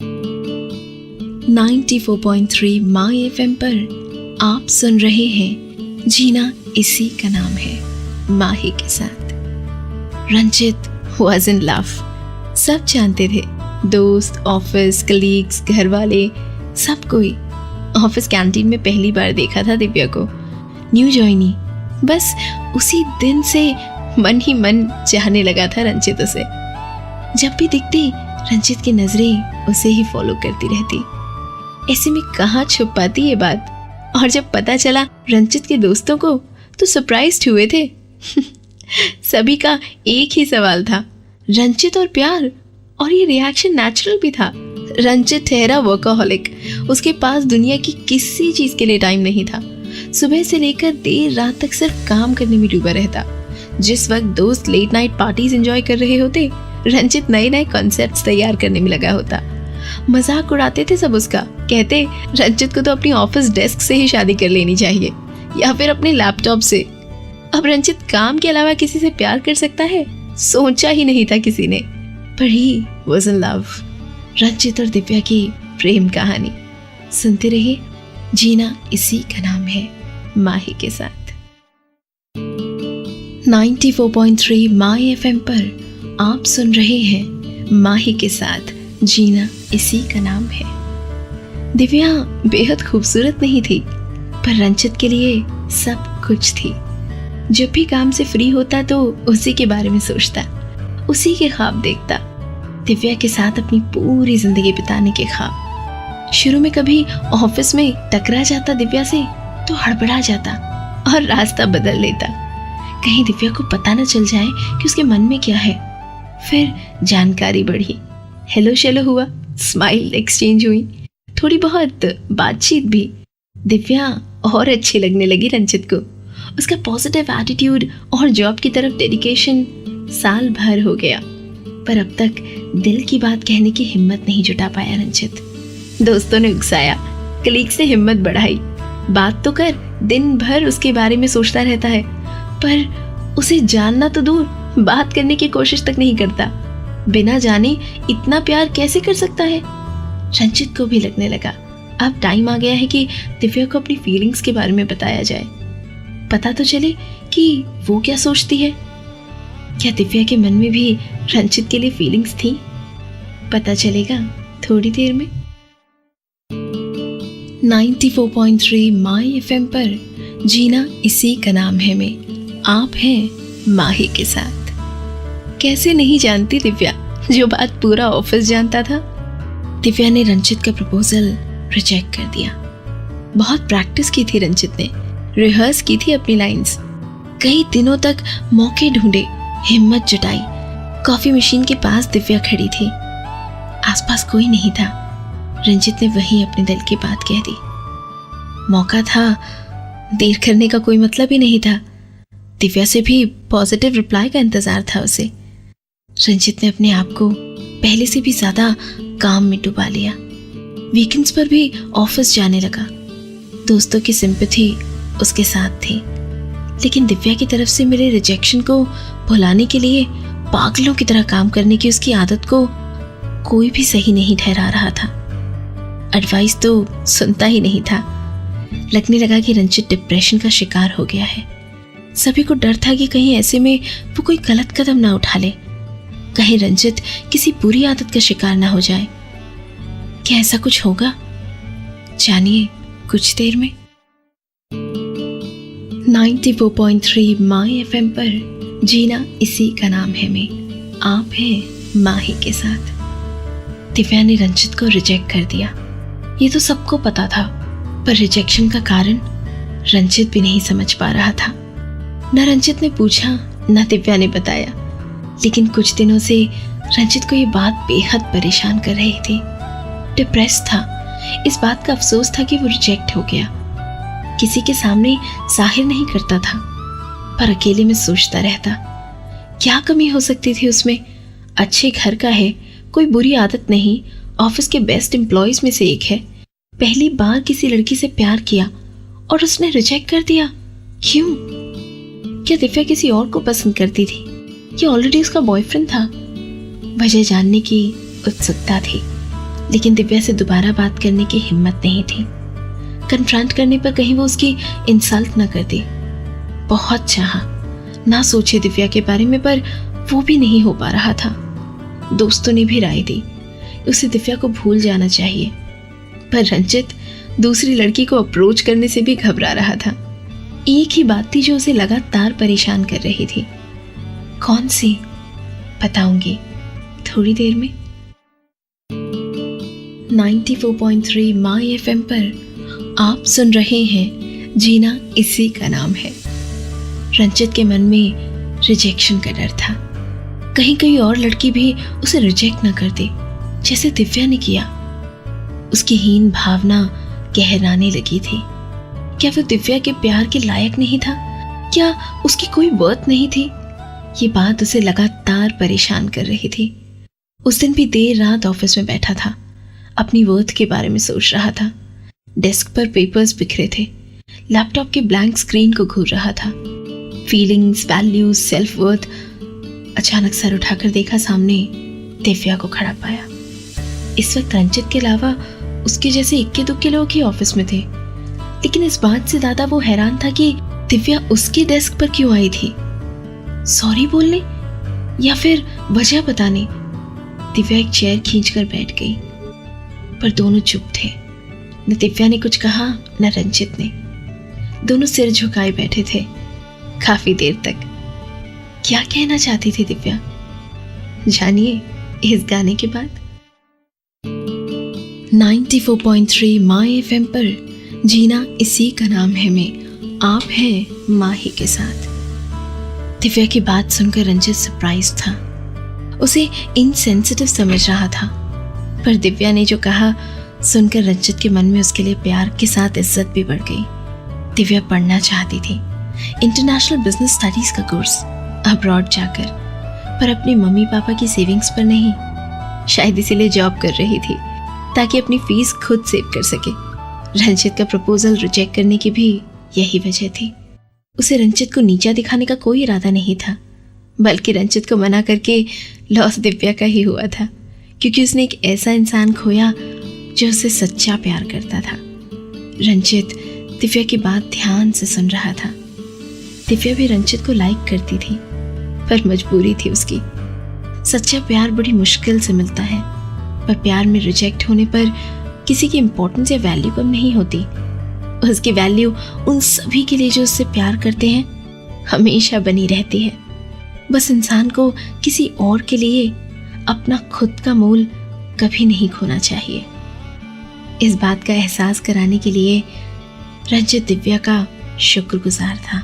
94.3 माई FM पर आप सुन रहे हैं जीना इसी का नाम है माही के साथ। रंजित वाज इन लव, सब जानते थे, दोस्त, ऑफिस कलीग्स, घर वाले, सब कोई। ऑफिस कैंटीन में पहली बार देखा था दिव्या को, न्यू जॉइनी। बस उसी दिन से मन ही मन चाहने लगा था रंजित उसे। जब भी दिखती रंजित की नजरें उसे ही फॉलो करती रहती। ऐसे में कहाँ छुप पाती ये बात। और जब पता चला रंजित के दोस्तों को तो सरप्राइज्ड हुए थे। सभी का एक ही सवाल था, रंजित और प्यार। और ये रिएक्शन नेचुरल भी था। रंजित ठहरा वर्कaholic, उसके पास दुनिया की किसी चीज के लिए टाइम नहीं था। सुबह से लेकर देर रात तक सिर्फ काम करने में डूबा रहता। जिस वक्त दोस्त लेट नाइट पार्टीज एंजॉय कर रहे होते, रंजित नए नए कॉन्सेप्ट्स तैयार करने में लगा होता। मजाक उड़ाते थे सब उसका, कहते रंजित को तो अपनी ऑफिस डेस्क से ही शादी कर लेनी चाहिए या फिर अपने लैपटॉप से। अब रंजित काम के अलावा किसी से प्यार कर सकता है, सोचा ही नहीं था किसी ने। पर he was in love. Ranjit और दिव्या की प्रेम कहानी सुनते रहिए, जीना इसी का नाम है माही के साथ। 94.3 माई एफएम पर आप सुन रहे हैं माही के साथ, जीना इसी का नाम है। दिव्या बेहद खूबसूरत नहीं थी, पर रंजित के लिए सब कुछ थी। जब भी काम से फ्री होता तो उसी के बारे में सोचता, उसी के ख्वाब देखता। दिव्या के साथ अपनी पूरी जिंदगी बिताने के ख्वाब। शुरू में कभी ऑफिस में टकरा जाता दिव्या से तो हड़बड़ा जाता और रास्ता बदल लेता, कहीं दिव्या को पता न चल जाए कि उसके मन में क्या है। फिर जानकारी बढ़ी, हेलो शेलो हुआ, स्माइल एक्सचेंज हुई, थोड़ी बहुत बातचीत भी। दिव्या और अच्छी लगने लगी रंजित को। उसका पॉजिटिव एटीट्यूड और जॉब की तरफ डेडिकेशन साल भर हो गया, पर अब तक दिल की बात कहने की हिम्मत नहीं जुटा पाया रंजित। दोस्तों ने उकसाया, कलीग से हिम्मत बढ़ाई, बात तो कर, दिन भर उसके बारे में सोचता रहता है, पर उसे जानना तो दूर, बात करने की कोशिश तक नहीं करता। बिना जाने इतना प्यार कैसे कर सकता है। रंजित को भी लगने लगा अब टाइम आ गया है कि दिव्या को अपनी फीलिंग्स के बारे में बताया जाए। पता तो चले कि वो क्या सोचती है। क्या दिव्या के मन में भी रंजित के लिए फीलिंग्स थी? पता चलेगा थोड़ी देर में। 94.3 माई एफएम पर जीना इसी का नाम है में आप हैं माही के साथ। कैसे नहीं जानती दिव्या, जो बात पूरा ऑफिस जानता था। दिव्या ने रंजित का प्रपोजल रिजेक्ट कर दिया। बहुत प्रैक्टिस की थी रंजित ने, रिहर्स की थी अपनी लाइंस, कई दिनों तक मौके ढूंढे, हिम्मत जुटाई। कॉफी मशीन के पास दिव्या खड़ी थी, आसपास कोई नहीं था। रंजित ने वहीं अपने दिल की बात कह दी। मौका था, देर करने का कोई मतलब ही नहीं था। दिव्या से भी पॉजिटिव रिप्लाई का इंतजार था उसे। रंजित ने अपने आप को पहले से भी ज्यादा काम में डुबा लिया। वीकेंड्स पर भी ऑफिस जाने लगा। दोस्तों की सिंपैथी उसके साथ थी, लेकिन दिव्या की तरफ से मिले रिजेक्शन को भुलाने के लिए पागलों की तरह काम करने की उसकी आदत को कोई भी सही नहीं ठहरा रहा था। एडवाइस तो सुनता ही नहीं था। लगने लगा कि रंजित डिप्रेशन का शिकार हो गया है। सभी को डर था कि कहीं ऐसे में वो कोई गलत कदम ना उठा ले, कहीं रंजित किसी बुरी आदत का शिकार ना हो जाए। क्या ऐसा कुछ होगा? जानिए कुछ देर में। 94.3 माई एफएम पर जीना इसी का नाम है में आप हैं माही के साथ। दिव्या ने रंजित को रिजेक्ट कर दिया, ये तो सबको पता था, पर रिजेक्शन का कारण रंजित भी नहीं समझ पा रहा था। न रंजित ने पूछा, न दिव्या ने बताया, लेकिन कुछ दिनों से रंजित को ये बात बेहद परेशान कर रही थी। डिप्रेस था, इस बात का अफसोस था कि वो रिजेक्ट हो गया। किसी के सामने जाहिर नहीं करता था, पर अकेले में सोचता रहता, क्या कमी हो सकती थी उसमें। अच्छे घर का है, कोई बुरी आदत नहीं, ऑफिस के बेस्ट एम्प्लॉयज में से एक है। पहली बार किसी लड़की से प्यार किया और उसने रिजेक्ट कर दिया। क्यों? क्या दिव्या किसी और को पसंद करती थी या ऑलरेडी उसका बॉयफ्रेंड था? वजह जानने की उत्सुकता थी। लेकिन दिव्या से दोबारा बात करने की हिम्मत नहीं थी। कन्फ्रंट करने पर कहीं वो उसकी इंसल्ट न कर दे। बहुत चाहा ना सोचे दिव्या के बारे में, पर वो भी नहीं हो पा रहा था। दोस्तों ने भी राय दी उसे दिव्या को भूल जाना चाहिए, पर रंजित दूसरी लड़की को अप्रोच करने से भी घबरा रहा था। एक ही बात थी जो उसे लगातार परेशान कर रही थी। कौन सी? बताऊंगी थोड़ी देर में। 94.3 माय एफएम पर आप सुन रहे हैं जीना इसी का नाम है। रंजित के मन में रिजेक्शन का डर था। कहीं कोई और लड़की भी उसे रिजेक्ट न कर दे जैसे दिव्या ने किया। उसकी हीन भावना गहराने लगी थी। क्या वो दिव्या के प्यार के लायक नहीं था? क्या उसकी कोई वर्थ नहीं थी? ये बात उसे लगातार परेशान कर रही थी। उस दिन भी देर रात ऑफिस में बैठा था, अपनी वर्थ के बारे में सोच रहा था। डेस्क पर पेपर्स बिखरे थे, लैपटॉप के ब्लैंक स्क्रीन को घूर रहा था। Feelings, values, self worth. अचानक सर उठाकर देखा, सामने दिव्या को खड़ा पाया। इस वक्त रंजित के अलावा उसके जैसे इक्के दुक्के लोग ही ऑफिस में थे, लेकिन इस बात से ज्यादा वो हैरान था कि दिव्या उसकी डेस्क पर क्यों आई थी। सॉरी बोलने या फिर वजह बताने? दिव्या एक चेयर खींचकर बैठ गई, पर दोनों चुप थे। न दिव्या ने कुछ कहा न रंजित ने। दोनों सिर झुकाए बैठे थे काफी देर तक। क्या कहना चाहती थी दिव्या? जानिए इस गाने के बाद। 94.3 माय एफएम पर जीना इसी का नाम है में आप हैं माही के साथ। दिव्या की बात सुनकर रंजित सरप्राइज था। उसे इनसेंसिटिव समझ रहा था, पर दिव्या ने जो कहा सुनकर रंजित के मन में उसके लिए प्यार के साथ इज्जत भी बढ़ गई। दिव्या पढ़ना चाहती थी, इंटरनेशनल बिजनेस स्टडीज का कोर्स, अब्रॉड जाकर, पर अपने मम्मी पापा की सेविंग्स पर नहीं। शायद इसीलिए जॉब कर रही थी ताकि अपनी फीस खुद सेव कर सके। रंजित का प्रपोजल रिजेक्ट करने की भी यही वजह थी। उसे रंजित को नीचा दिखाने का कोई इरादा नहीं था, बल्कि रंजित को मना करके लॉस दिव्या का ही हुआ था, क्योंकि उसने एक ऐसा इंसान खोया जो उसे सच्चा प्यार करता था। रंजित दिव्या की बात ध्यान से सुन रहा था। दिव्या भी रंजित को लाइक करती थी, पर मजबूरी थी उसकी। सच्चा प्यार बड़ी मुश्किल से मिलता है, पर प्यार में रिजेक्ट होने पर किसी की इंपॉर्टेंस या वैल्यू कम नहीं होती। उसकी वैल्यू उन सभी के लिए जो उससे प्यार करते हैं हमेशा बनी रहती है। बस इंसान को किसी और के लिए अपना खुद का मूल कभी नहीं खोना चाहिए। इस बात का एहसास कराने के लिए रंजित दिव्या का शुक्रगुजार था।